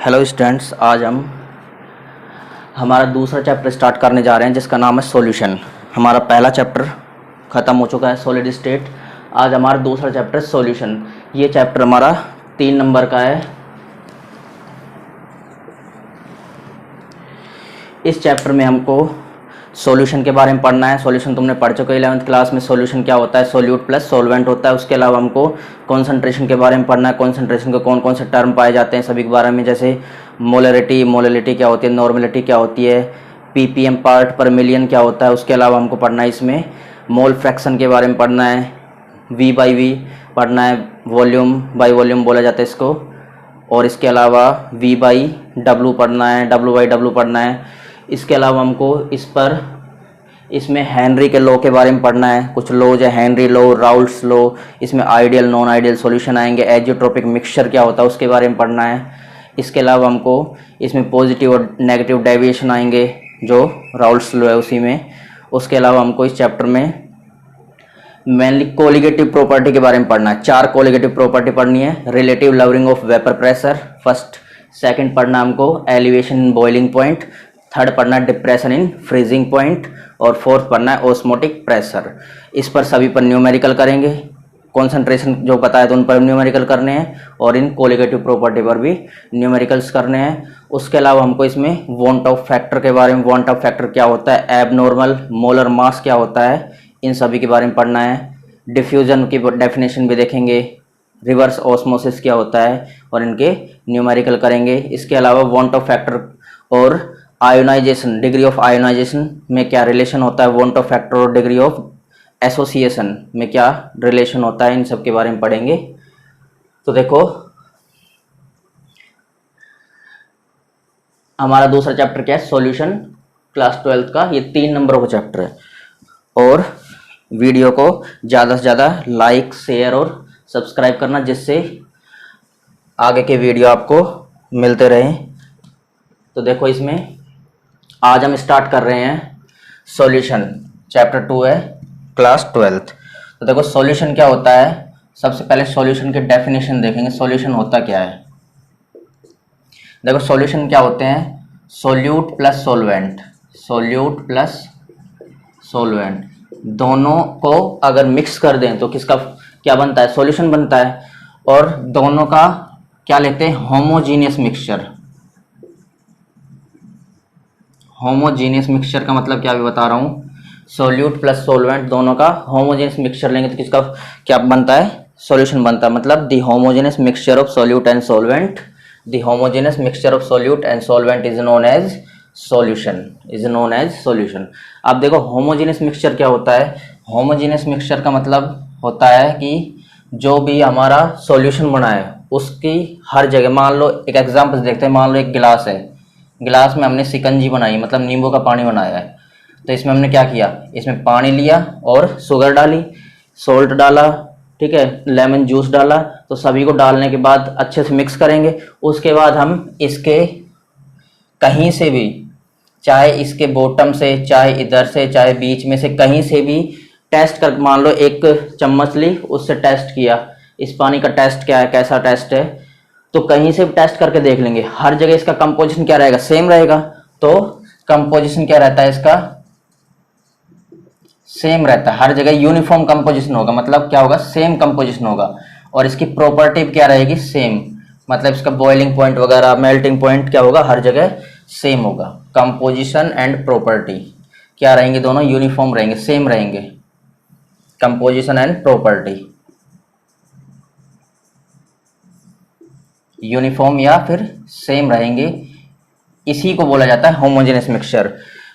Hello students, आज हम हमारा दूसरा चैप्टर स्टार्ट करने जा रहे हैं जिसका नाम है सॉल्यूशन। हमारा पहला चैप्टर ख़त्म हो चुका है सॉलिड स्टेट। आज हमारा दूसरा चैप्टर सॉल्यूशन। ये चैप्टर हमारा 3 नंबर का है। इस चैप्टर में हमको सॉल्यूशन के बारे में पढ़ना है। सॉल्यूशन तुमने पढ़ चुके 11th क्लास में। सॉल्यूशन क्या होता है? सोल्यूट प्लस सॉल्वेंट होता है। उसके अलावा हमको कॉन्सेंट्रेशन के बारे में पढ़ना है। कॉन्सेंट्रेशन के कौन कौन से टर्म पाए जाते हैं सभी के बारे में, जैसे मोलरिटी क्या होती है, नॉर्मेलिटी क्या होती है, ppm पार्ट पर मिलियन क्या होता है। उसके अलावा हमको पढ़ना है इसमें मोल फ्रैक्शन के बारे में पढ़ना है, V/V पढ़ना है, वॉल्यूम बाई वॉल्यूम बोला जाता है इसको। और इसके अलावा V/W पढ़ना है, W/W पढ़ना है। इसके अलावा हमको इसमें हेनरी के लॉ के बारे में पढ़ना है। कुछ लॉज है, हेनरी लॉ, राउल्ट्स लॉ। इसमें आइडियल नॉन आइडियल सॉल्यूशन आएंगे। एजियोट्रोपिक मिक्सचर क्या होता है उसके बारे में पढ़ना है। इसके अलावा हमको इसमें पॉजिटिव और नेगेटिव डेविएशन आएंगे जो राउल्ट्स लॉ है उसी में। उसके अलावा हमको इस चैप्टर में मेनली कोलिगेटिव प्रॉपर्टी के बारे में पढ़ना है। 4 कोलिगेटिव प्रॉपर्टी पढ़नी है। Relative lowering of vapour pressure first, second पढ़ना हमको elevation in boiling point, third पढ़ना है डिप्रेशन इन फ्रीजिंग पॉइंट, और फोर्थ पढ़ना है ऑस्मोटिक प्रेशर। इस पर सभी पर न्यूमेरिकल करेंगे। कॉन्सेंट्रेशन जो बताया तो उन पर न्यूमेरिकल करने हैं, और इन कोलिगेटिव प्रॉपर्टी पर भी न्यूमेरिकल्स करने हैं। उसके अलावा हमको इसमें वांट ऑफ फैक्टर के बारे में, वांट ऑफ फैक्टर क्या होता है, एबनॉर्मल मोलर मास क्या होता है, इन सभी के बारे में पढ़ना है। डिफ्यूजन की डेफिनेशन भी देखेंगे, रिवर्स ऑस्मोसिस क्या होता है, और इनके न्यूमेरिकल करेंगे। इसके अलावा वांट ऑफ फैक्टर और आयोनाइजेशन, डिग्री ऑफ आयोनाइजेशन में क्या रिलेशन होता है, वांट ऑफ फैक्टर और डिग्री ऑफ एसोसिएशन में क्या रिलेशन होता है, इन सब के बारे में पढ़ेंगे। तो देखो हमारा दूसरा चैप्टर क्या है, सॉल्यूशन, क्लास 12th का। ये 3 नंबरों का चैप्टर है। और वीडियो को ज़्यादा से ज़्यादा लाइक, शेयर और सब्सक्राइब करना, जिससे आगे के वीडियो आपको मिलते रहें। तो देखो इसमें आज हम स्टार्ट कर रहे हैं सॉल्यूशन, चैप्टर 2 है, क्लास 12th। तो देखो सॉल्यूशन क्या होता है। सबसे पहले सॉल्यूशन की डेफिनेशन देखेंगे। सॉल्यूशन होता क्या है? देखो सॉल्यूशन क्या होते हैं, solute plus solvent, solute plus solvent, दोनों को अगर मिक्स कर दें तो किसका क्या बनता है, सॉल्यूशन बनता है। और दोनों का क्या लेते हैं, होमोजीनियस मिक्सचर। होमोजीनियस मिक्सचर का मतलब क्या भी बता रहा हूँ, सोल्यूट प्लस सॉल्वेंट दोनों का होमोजेनियस मिक्सचर लेंगे तो किसका क्या बनता है, सॉल्यूशन बनता है। मतलब the homogeneous mixture of solute and solvent, the homogeneous mixture of solute and solvent is known as solution, is known as solution. अब देखो होमोजेनियस मिक्सचर क्या होता है। होमोजेनियस मिक्सचर का मतलब होता है कि जो भी हमारा सॉल्यूशन बना है उसकी हर जगह, मान लो एक एग्जाम्पल देखते हैं, मान लो एक गिलास है, गिलास में हमने शिकंजी बनाई, मतलब नींबू का पानी बनाया है। तो इसमें हमने क्या किया, इसमें पानी लिया और शुगर डाली, सॉल्ट डाला, ठीक है, लेमन जूस डाला। तो सभी को डालने के बाद अच्छे से मिक्स करेंगे। उसके बाद हम इसके कहीं से भी, चाहे इसके बॉटम से, चाहे इधर से, चाहे बीच में से, कहीं से भी टेस्ट कर, मान लो एक चम्मच ली, उससे टेस्ट किया, इस पानी का टेस्ट क्या है, कैसा टेस्ट है, तो कहीं से भी टेस्ट करके देख लेंगे। हर जगह इसका कंपोजिशन क्या रहेगा, सेम रहेगा। तो कंपोजिशन क्या रहता है इसका, सेम रहता है, हर जगह यूनिफॉर्म कंपोजिशन होगा। मतलब क्या होगा, सेम कंपोजिशन होगा। और इसकी प्रॉपर्टी क्या रहेगी, सेम। मतलब इसका बॉइलिंग पॉइंट वगैरह, मेल्टिंग पॉइंट क्या होगा, हर जगह सेम होगा। कंपोजिशन एंड प्रॉपर्टी क्या रहेंगे, दोनों यूनिफॉर्म रहेंगे, सेम रहेंगे। कंपोजिशन एंड प्रॉपर्टी यूनिफॉर्म या फिर सेम रहेंगे। इसी को बोला जाता है होमोजेनियस मिक्सचर।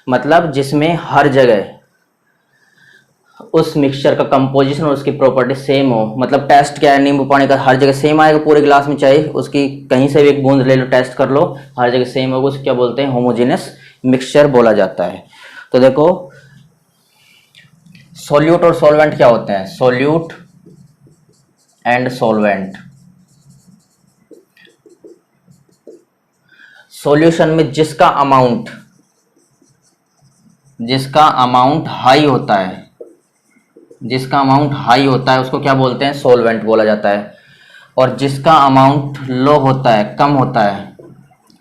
मतलब जिसमें हर जगह उस मिक्सचर का कंपोजिशन और उसकी प्रॉपर्टी सेम हो। मतलब टेस्ट क्या है, नींबू पानी का हर जगह सेम आएगा पूरे गिलास में, चाहे उसकी कहीं से भी एक बूंद ले लो, टेस्ट कर लो, हर जगह सेम होगा। उसको क्या बोलते हैं, होमोजेनियस मिक्सचर बोला जाता है। तो देखो सॉल्यूट और सॉल्वेंट क्या होते हैं, सॉल्यूट एंड सॉल्वेंट। सॉल्यूशन में जिसका अमाउंट हाई होता है, जिसका अमाउंट हाई होता है उसको क्या बोलते हैं, सॉल्वेंट बोला जाता है। और जिसका अमाउंट लो होता है, कम होता है,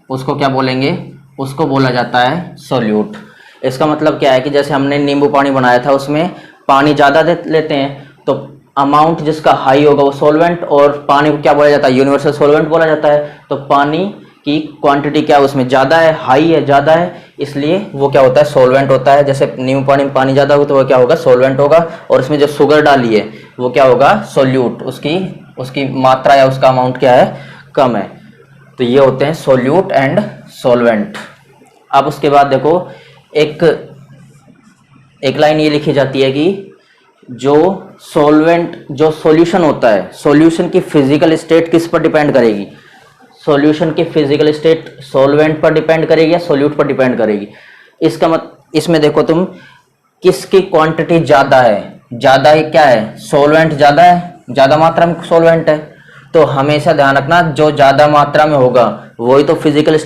उसको क्या बोलेंगे, उसको बोला जाता है सोल्यूट। इसका मतलब क्या है कि जैसे हमने नींबू पानी बनाया था, उसमें पानी ज़्यादा लेते हैं तो अमाउंट जिसका हाई होगा वो सॉल्वेंट, और पानी को क्या बोला जाता है, यूनिवर्सल सॉल्वेंट बोला जाता है। तो पानी की क्वांटिटी क्या है उसमें ज़्यादा है, हाई है, ज़्यादा है, इसलिए वो क्या होता है, सॉल्वेंट होता है। जैसे नींबू पानी में पानी ज़्यादा होगा तो वो क्या होगा, सॉल्वेंट होगा। और इसमें जो शुगर डाली है वो क्या होगा, सोल्यूट। उसकी मात्रा या उसका अमाउंट क्या है, कम है। तो ये होते हैं सोल्यूट एंड सॉल्वेंट। अब उसके बाद देखो, एक लाइन ये लिखी जाती है कि जो सॉल्वेंट, जो सॉल्यूशन होता है, सॉल्यूशन की फिजिकल स्टेट किस पर डिपेंड करेगी, सॉल्यूशन की फिजिकल स्टेट सॉल्वेंट पर डिपेंड करेगी या सोल्यूट पर डिपेंड करेगी। इसमें देखो तुम, किसकी क्वांटिटी ज़्यादा है, ज़्यादा ही क्या है, सॉल्वेंट ज़्यादा है, ज़्यादा मात्रा में सॉल्वेंट है। तो हमेशा ध्यान रखना, जो ज़्यादा मात्रा में होगा वही तो फिजिकल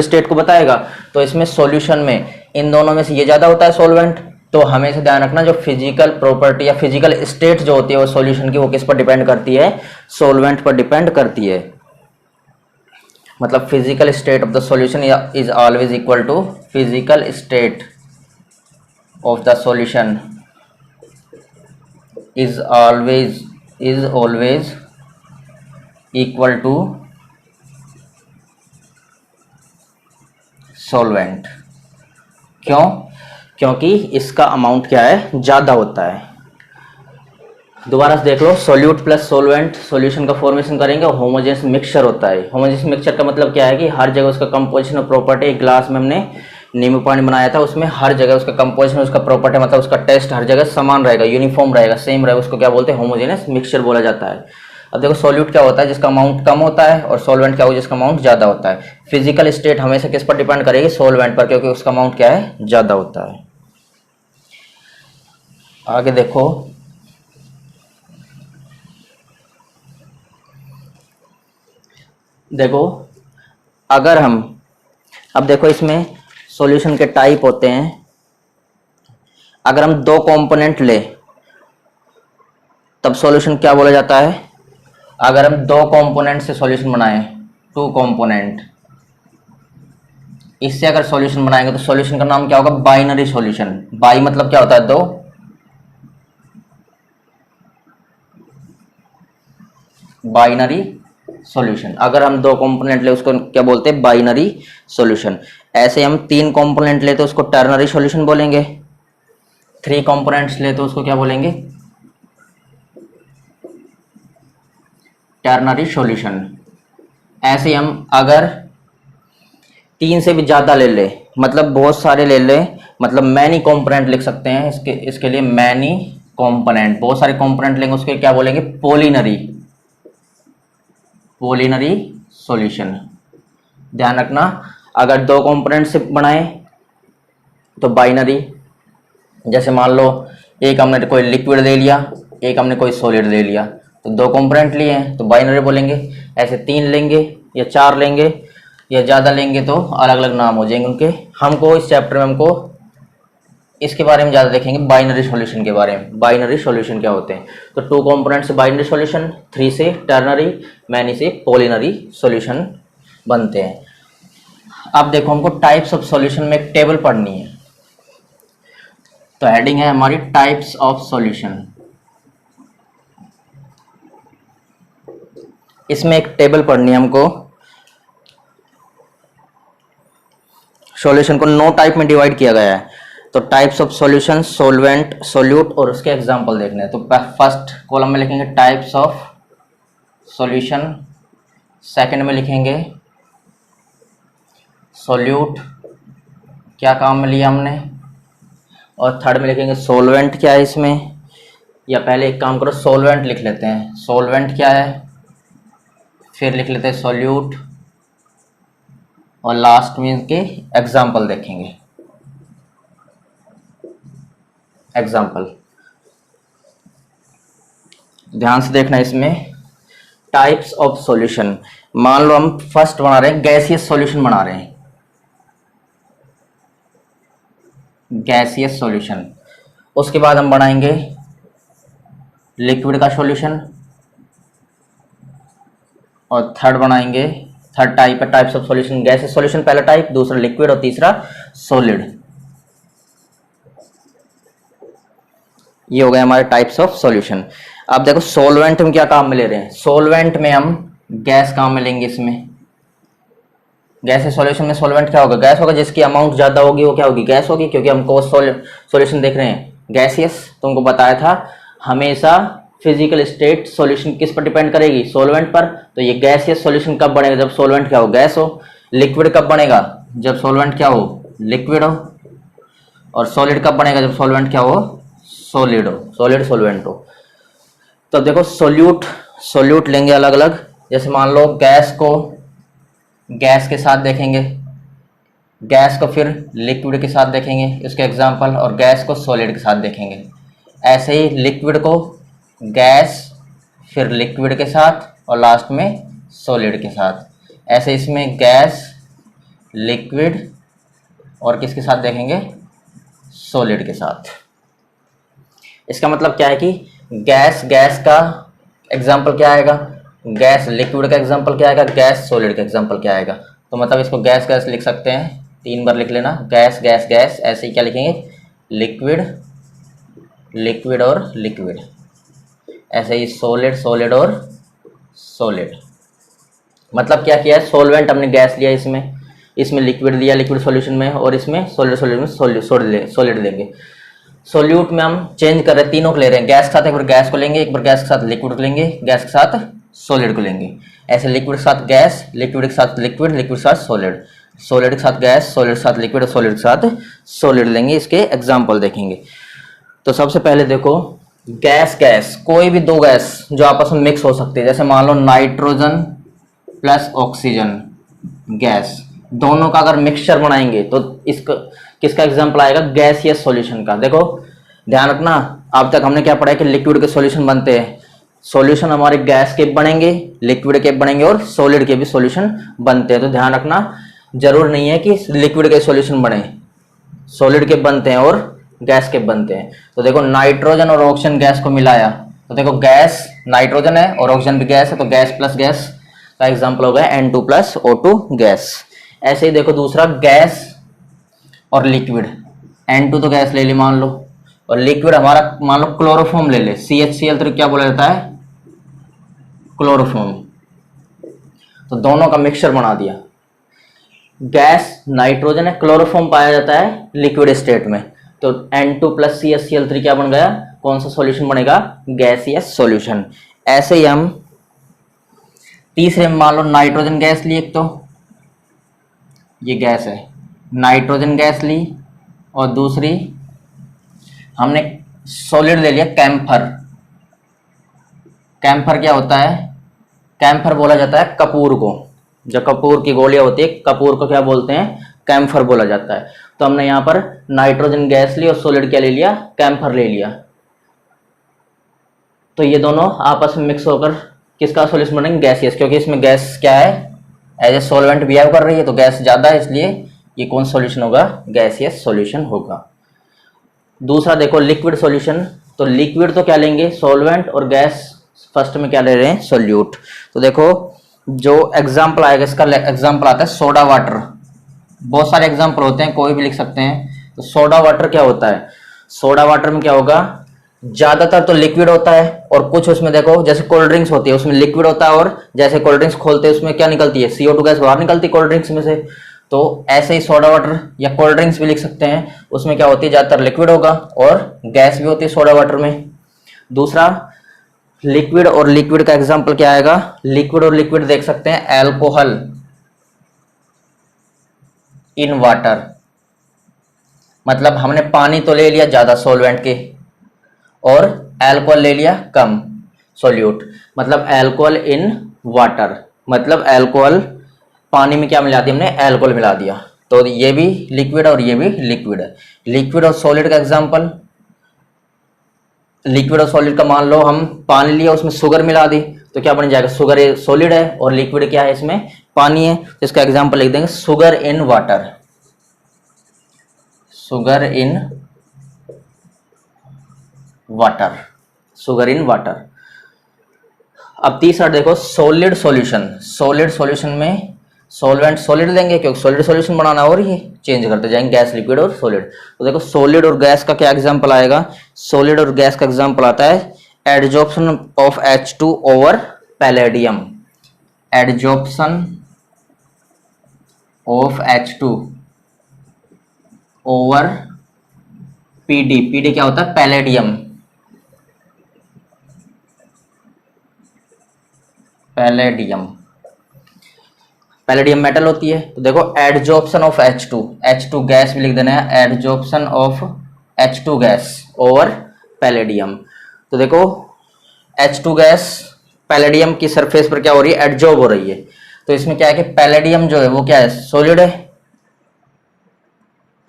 स्टेट को बताएगा। तो इसमें सॉल्यूशन में इन दोनों में से ये ज़्यादा होता है सॉल्वेंट। तो हमेशा ध्यान रखना, जो फिजिकल प्रॉपर्टी या फिजिकल स्टेट जो होती है वो सॉल्यूशन की, वो किस पर डिपेंड करती है, सॉल्वेंट पर डिपेंड करती है। मतलब physical state of the solution is always equal to physical state of the solution is always equal to solvent. क्यों? क्योंकि इसका अमाउंट क्या है, ज़्यादा होता है। दोबारा से देख लो, सोल्यूट प्लस सॉल्वेंट सॉल्यूशन का फॉर्मेशन करेंगे और होमोजेनियस मिक्सचर होता है। होमोजेनियस मिक्सचर का मतलब क्या है कि हर जगह उसका कंपोजिशन और प्रॉपर्टी, एक ग्लास में हमने नींबू पानी बनाया था, उसमें हर जगह उसका कंपोजिशन, उसका प्रॉपर्टी मतलब उसका टेस्ट हर जगह समान रहेगा, यूनिफॉर्म रहेगा, सेम रहेगा, उसको क्या बोलते हैं, होमोजेनियस मिक्सचर बोला जाता है। अब देखो, सॉल्यूट क्या होता है, जिसका अमाउंट कम होता है, और सॉल्वेंट क्या होगा, जिसका अमाउंट ज़्यादा होता है। फिजिकल स्टेट हमेशा किस पर डिपेंड करेगी, सॉल्वेंट पर, क्योंकि उसका अमाउंट क्या है, ज़्यादा होता है। आगे देखो, अगर हम, अब देखो इसमें सॉल्यूशन के टाइप होते हैं। अगर हम दो कंपोनेंट ले तब सॉल्यूशन क्या बोला जाता है, अगर हम दो कंपोनेंट से सॉल्यूशन बनाएं, टू कंपोनेंट, इससे अगर सॉल्यूशन बनाएंगे तो सॉल्यूशन का नाम क्या होगा, बाइनरी सॉल्यूशन। बाई मतलब क्या होता है, दो, बाइनरी सॉल्यूशन। अगर हम दो कंपोनेंट ले उसको क्या बोलते हैं, बाइनरी सॉल्यूशन। ऐसे हम तीन कंपोनेंट ले तो उसको टर्नरी सॉल्यूशन बोलेंगे। थ्री कंपोनेंट्स ले तो उसको क्या बोलेंगे, टर्नरी सॉल्यूशन। ऐसे हम अगर तीन से भी ज़्यादा ले ले, मतलब बहुत सारे ले ले, मतलब मैनी कंपोनेंट लिख सकते हैं इसके लिए, मैनी कंपोनेंट, बहुत सारे कंपोनेंट लेंगे, उसके क्या बोलेंगे, पॉलिनरी सॉल्यूशन। ध्यान रखना, अगर दो कंपोनेंट से बनाए तो बाइनरी। जैसे मान लो एक हमने कोई लिक्विड ले लिया, एक हमने कोई सॉलिड ले लिया, तो दो कंपोनेंट लिए हैं तो बाइनरी बोलेंगे। ऐसे तीन लेंगे या चार लेंगे या ज़्यादा लेंगे तो अलग अलग नाम हो जाएंगे उनके। हमको इस चैप्टर में हमको इसके बारे में ज़्यादा देखेंगे, बाइनरी सॉल्यूशन के बारे में। बाइनरी सॉल्यूशन क्या होते हैं, तो टू कंपोनेंट से बाइनरी सॉल्यूशन, थ्री से टर्नरी, मैनी से पॉलिनरी सॉल्यूशन बनते हैं। अब देखो, हमको टाइप्स ऑफ सॉल्यूशन में एक टेबल पढ़नी है, तो हेडिंग है हमारी टाइप्स ऑफ सॉल्यूशन। इसमें एक टेबल पढ़नी है हमको। सॉल्यूशन को 9 टाइप में डिवाइड किया गया है। तो types of solution, solvent, solute और उसके एग्जांपल देखने हैं। तो फर्स्ट कॉलम में लिखेंगे टाइप्स ऑफ सॉल्यूशन, सेकंड में लिखेंगे सॉल्यूट, क्या काम में लिया हमने, और थर्ड में लिखेंगे सॉल्वेंट क्या है इसमें। या पहले एक काम करो, सॉल्वेंट लिख लेते हैं, सॉल्वेंट क्या है, फिर लिख लेते हैं सॉल्यूट, और लास्ट में इनके एग्जाम्पल देखेंगे। एग्जाम्पल ध्यान से देखना, इसमें टाइप्स ऑफ सॉल्यूशन। मान लो हम फर्स्ट बना रहे हैं, गैसियस सॉल्यूशन बना रहे हैं, गैसियस सॉल्यूशन। उसके बाद हम बनाएंगे लिक्विड का सॉल्यूशन, और थर्ड बनाएंगे थर्ड टाइप है types of solution, gas solution पहला टाइप, दूसरा लिक्विड और तीसरा सॉलिड। ये हो गए हमारे टाइप्स ऑफ सॉल्यूशन। अब देखो सॉल्वेंट में क्या काम में ले रहे हैं, सॉल्वेंट में हम गैस काम में लेंगे। इसमें गैस सॉल्यूशन में सॉल्वेंट क्या होगा, गैस होगा, जिसकी अमाउंट ज्यादा होगी वो क्या होगी, गैस होगी, क्योंकि हमको सॉल्यूशन देख रहे हैं गैसियस। तुमको बताया था हमेशा फिजिकल स्टेट सॉल्यूशन किस पर डिपेंड करेगी, सॉल्वेंट पर। तो ये गैसियस सॉल्यूशन कब बनेगा, जब सॉल्वेंट क्या हो, गैस हो। लिक्विड कब बनेगा, जब सॉल्वेंट क्या हो, लिक्विड हो। और सॉलिड कब बनेगा, जब सॉल्वेंट क्या हो, सॉलिड हो, सॉलिड सॉल्वेंट हो। तो देखो सोल्यूट लेंगे अलग अलग। जैसे मान लो गैस को गैस के साथ देखेंगे, गैस को फिर लिक्विड के साथ देखेंगे इसके एग्जांपल, और गैस को सॉलिड के साथ देखेंगे। ऐसे ही लिक्विड को गैस, फिर लिक्विड के साथ, और लास्ट में सॉलिड के साथ। ऐसे इसमें गैस, लिक्विड और किसके साथ देखेंगे, सॉलिड के साथ। इसका मतलब क्या है कि गैस का एग्जांपल क्या आएगा, गैस लिक्विड का एग्जांपल क्या आएगा, गैस सॉलिड का एग्जांपल क्या आएगा। तो मतलब इसको गैस गैस लिख सकते हैं, 3 बार लिख लेना, गैस गैस गैस। ऐसे ही क्या लिखेंगे, लिक्विड लिक्विड और लिक्विड। ऐसे ही सॉलिड सॉलिड और सॉलिड। मतलब क्या किया है, सॉल्वेंट हमने गैस लिया, इसमें लिक्विड लिया लिक्विड सॉल्यूशन में, और इसमें सॉलिड में सॉलिड लेंगे। सोल्यूट में हम चेंज कर रहे हैं, तीनों को ले रहे हैं, गैस के साथ एक बार गैस को लेंगे, एक बार गैस के साथ लिक्विड को लेंगे, गैस के साथ सॉलिड को लेंगे। ऐसे लिक्विड के साथ गैस, लिक्विड के साथ लिक्विड, लिक्विड के साथ सॉलिड, सॉलिड के साथ गैस, सॉलिड के साथ लिक्विड और सॉलिड के साथ सॉलिड लेंगे। इसके एग्जाम्पल देखेंगे। तो सबसे पहले देखो गैस कोई भी दो गैस जो आपस में मिक्स हो सकती है, जैसे मान लो नाइट्रोजन प्लस ऑक्सीजन गैस, दोनों का अगर मिक्सचर बनाएंगे तो इसका किसका एग्जांपल आएगा, गैसियस सॉल्यूशन का। देखो ध्यान रखना, अब तक हमने क्या पढ़ा है कि लिक्विड के सॉल्यूशन बनते हैं, सॉल्यूशन हमारे गैस के बनेंगे, लिक्विड के बनेंगे और सॉलिड के भी सॉल्यूशन बनते हैं। तो ध्यान रखना, जरूर नहीं है कि लिक्विड के सॉल्यूशन बने, सॉलिड के बनते हैं और गैस के बनते हैं। तो देखो नाइट्रोजन और ऑक्सीजन गैस को मिलाया, तो देखो गैस नाइट्रोजन है और ऑक्सीजन भी गैस है, तो गैस प्लस गैस का एग्जाम्पल हो गया N2 प्लस O2 गैस। ऐसे ही देखो दूसरा गैस और लिक्विड, N2 तो गैस ले ली मान लो, और लिक्विड हमारा मान लो क्लोरोफॉर्म ले ले, CHCl तो क्या बोला जाता है, क्लोरोफॉर्म। तो दोनों का मिक्सचर बना दिया। गैस नाइट्रोजन है, क्लोरोफॉर्म पाया जाता है लिक्विड स्टेट में, तो N2 प्लस CHCl3 क्या बन गया, कौन सा सॉल्यूशन बनेगा, गैसियस सॉल्यूशन। ऐसे ही हम तीसरे में मान लो नाइट्रोजन गैस ली, एक तो ये गैस है, नाइट्रोजन गैस ली, और दूसरी हमने सॉलिड ले लिया कैम्फर। कैम्फर क्या होता है, कैम्फर बोला जाता है कपूर को, जो कपूर की गोलियां होती है, कपूर को क्या बोलते हैं, कैम्फर बोला जाता है। तो हमने यहाँ पर नाइट्रोजन गैस ली और सॉलिड क्या ले लिया, कैम्फर ले लिया। तो ये दोनों आपस में मिक्स होकर किसका सॉल्यूशन बनेंगे, गैसियस, क्योंकि इसमें गैस क्या है, एज ए सॉल्वेंट बिहेव कर रही है, तो गैस ज्यादा है, इसलिए ये कौन सॉल्यूशन होगा, गैसियस सॉल्यूशन होगा। दूसरा देखो लिक्विड सॉल्यूशन, तो लिक्विड तो क्या लेंगे, सॉल्वेंट, और गैस फर्स्ट में क्या ले रहे हैं, सोल्यूट। तो देखो जो एग्जाम्पल आएगा, इसका एग्जाम्पल आता है सोडा वाटर। बहुत सारे एग्जाम्पल होते हैं, कोई भी लिख सकते हैं। तो सोडा वाटर क्या होता है, सोडा वाटर में क्या होगा, ज्यादातर तो लिक्विड होता है, और कुछ उसमें देखो जैसे कोल्ड ड्रिंक्स होती है उसमें लिक्विड होता है, और जैसे कोल्ड ड्रिंक्स खोलते हैं उसमें क्या निकलती है, CO2 गैस बाहर निकलती है कोल्ड ड्रिंक्स में से। तो ऐसे ही सोडा वाटर या कोल्ड ड्रिंक्स भी लिख सकते हैं, उसमें क्या होती है, ज्यादातर लिक्विड होगा और गैस भी होती है सोडा वाटर में। दूसरा लिक्विड और लिक्विड का एग्जांपल क्या आएगा, लिक्विड और लिक्विड देख सकते हैं, एल्कोहल इन वाटर, मतलब हमने पानी तो ले लिया ज्यादा सॉल्वेंट के, और अल्कोहल ले लिया कम सोल्यूट, मतलब अल्कोहल इन वाटर, मतलब अल्कोहल पानी में क्या मिला दिया हमने, अल्कोहल मिला दिया। तो ये भी लिक्विड और ये भी लिक्विड है। लिक्विड और सॉलिड का एग्जांपल, लिक्विड और सॉलिड का मान लो हम पानी लिया उसमें शुगर मिला दी, तो क्या बन जाएगा, शुगर सॉलिड है और लिक्विड क्या है, इसमें पानी है, तो इसका एग्जांपल लिख देंगे sugar in water, sugar in water, sugar in water. अब तीसरा देखो सॉलिड सॉल्यूशन, सॉलिड सॉल्यूशन में सॉल्वेंट सॉलिड लेंगे क्योंकि सॉलिड सॉल्यूशन बनाना और ये चेंज करते जाएंगे गैस लिक्विड और सॉलिड। तो देखो सॉलिड और गैस का क्या एग्जांपल आएगा, सॉलिड और गैस का एग्जांपल आता है adsorption of H2 over palladium, adsorption of H2 over PD, PD क्या होता है पैलेडियम, पैलेडियम, पैलेडियम मेटल होती है। तो देखो adsorption of H2, H2 gas भी लिख देना है, adsorption of H2 gas over palladium. तो देखो H2 गैस पैलेडियम की सरफेस पर क्या हो रही है, एडजॉर्ब हो रही है। तो इसमें क्या है कि पैलेडियम जो है वो क्या है, सॉलिड है,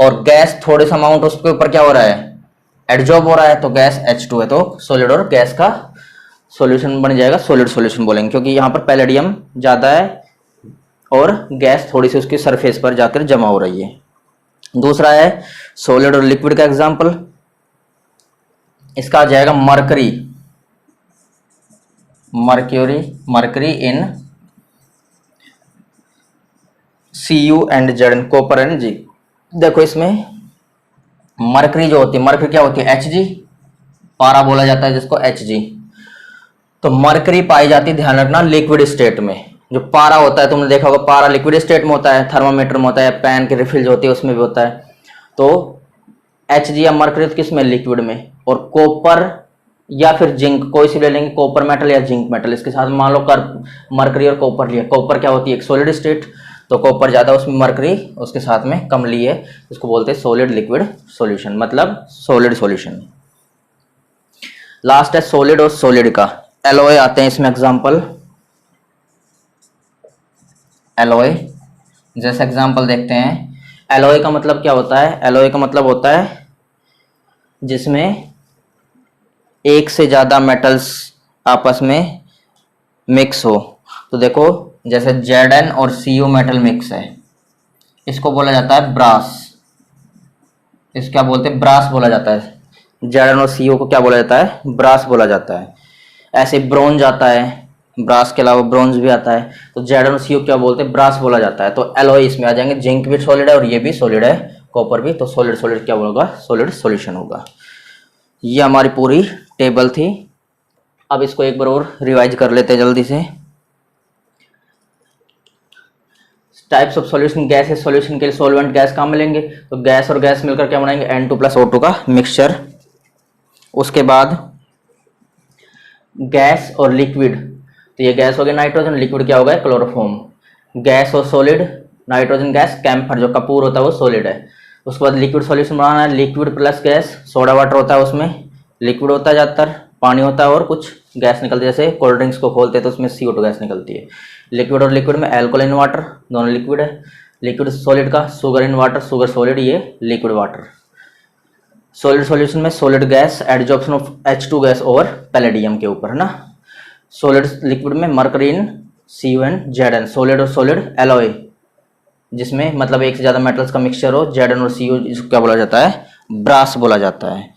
और गैस थोड़े सा अमाउंट उसके ऊपर क्या हो रहा है, एडजॉर्ब हो रहा है, तो गैस H2 है, तो सॉलिड और गैस का सॉल्यूशन बन जाएगा सॉलिड सॉल्यूशन बोलेंगे, क्योंकि यहाँ पर पैलेडियम ज्यादा है और गैस थोड़ी सी उसकी सरफेस पर जाकर जमा हो रही है। दूसरा है सॉलिड और लिक्विड का एग्जांपल, इसका आ जाएगा mercury, mercury, mercury in Cu and Zn, copper and जी। देखो इसमें मरकरी जो होती है, मरकरी क्या होती है Hg, पारा बोला जाता है जिसको Hg। तो मरकरी पाई जाती है, ध्यान रखना, लिक्विड स्टेट में। जो पारा होता है तुमने देखा होगा, पारा लिक्विड स्टेट में होता है, थर्मामीटर में होता है, पेन की रिफिल जो होती है उसमें भी होता है। तो Hg या मरकरी किस में, लिक्विड में। और कॉपर या फिर जिंक, कोई सी ले लेंगे, कॉपर मेटल या जिंक मेटल, इसके साथ मान लो मरकरी और कॉपर लिया। कॉपर क्या होती है, एक सॉलिड स्टेट, तो कॉपर ज्यादा, उसमें मरकरी उसके साथ में कम ली है, इसको बोलते हैं सॉलिड लिक्विड सॉल्यूशन, मतलब सॉलिड सॉल्यूशन। लास्ट है सॉलिड और सॉलिड का, एलॉय आते हैं इसमें एग्जांपल, एलॉय जैसे एग्जांपल देखते हैं। एलॉय का मतलब क्या होता है, एलॉय का मतलब होता है जिसमें एक से ज्यादा मेटल्स आपस में मिक्स हो। तो देखो जैसे Zn और Cu मेटल मिक्स है, इसको बोला जाता है ब्रास, इसको क्या बोलते हैं, ब्रास बोला जाता है। Zn और Cu को क्या बोला जाता है, ब्रास बोला जाता है। ऐसे ब्रोंज आता है, ब्रास के अलावा ब्रोंज भी आता है, तो Zn और Cu क्या बोलते हैं, ब्रास बोला जाता है। तो एलॉय इसमें आ जाएंगे, जिंक भी सॉलिड है और ये भी सॉलिड है, कॉपर भी, तो सॉलिड सॉलिड क्या होगा, सॉलिड सॉल्यूशन होगा। ये हमारी पूरी टेबल थी। अब इसको एक बार और रिवाइज कर लेते हैं जल्दी से। टाइप्स ऑफ सॉल्यूशन, गैस है, सॉल्यूशन के लिए सॉल्वेंट गैस कहाँ मिलेंगे, तो गैस और गैस मिलकर क्या बनाएंगे, N2 + O2 का मिक्सचर। उसके बाद गैस और लिक्विड, तो ये गैस हो गया नाइट्रोजन, लिक्विड क्या होगा, क्लोरोफॉर्म। गैस और सॉलिड, नाइट्रोजन गैस, कैम्फर जो कपूर होता है वो सॉलिड है। उसके बाद लिक्विड सॉल्यूशन बनाना है, liquid plus gas, soda water होता है उसमें, लिक्विड होता है ज़्यादातर, पानी होता है और कुछ गैस निकलती है, जैसे कोल्ड ड्रिंक्स को खोलते हैं तो उसमें CO2 गैस निकलती है। लिक्विड और लिक्विड में एल्कोलाइन वाटर, दोनों लिक्विड है। लिक्विड सॉलिड का sugar in water, sugar solid, ये लिक्विड वाटर। सॉलिड सॉल्यूशन में solid gas, adsorption of H2 gas over palladium के ऊपर है ना। सॉलिड लिक्विड में mercury in Cu and Zn, solid और सॉलिड एलॉय जिसमें मतलब एक से ज्यादा मेटल्स का मिक्सचर हो, Zn और Cu, इसको क्या बोला जाता है, ब्रास बोला जाता है।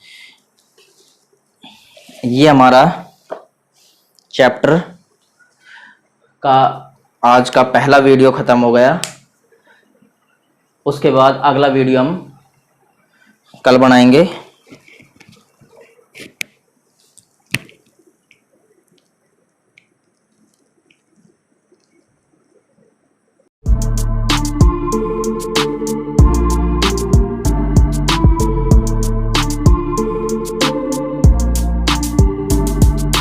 ये हमारा चैप्टर का आज का पहला वीडियो खत्म हो गया। उसके बाद अगला वीडियो हम कल बनाएंगे।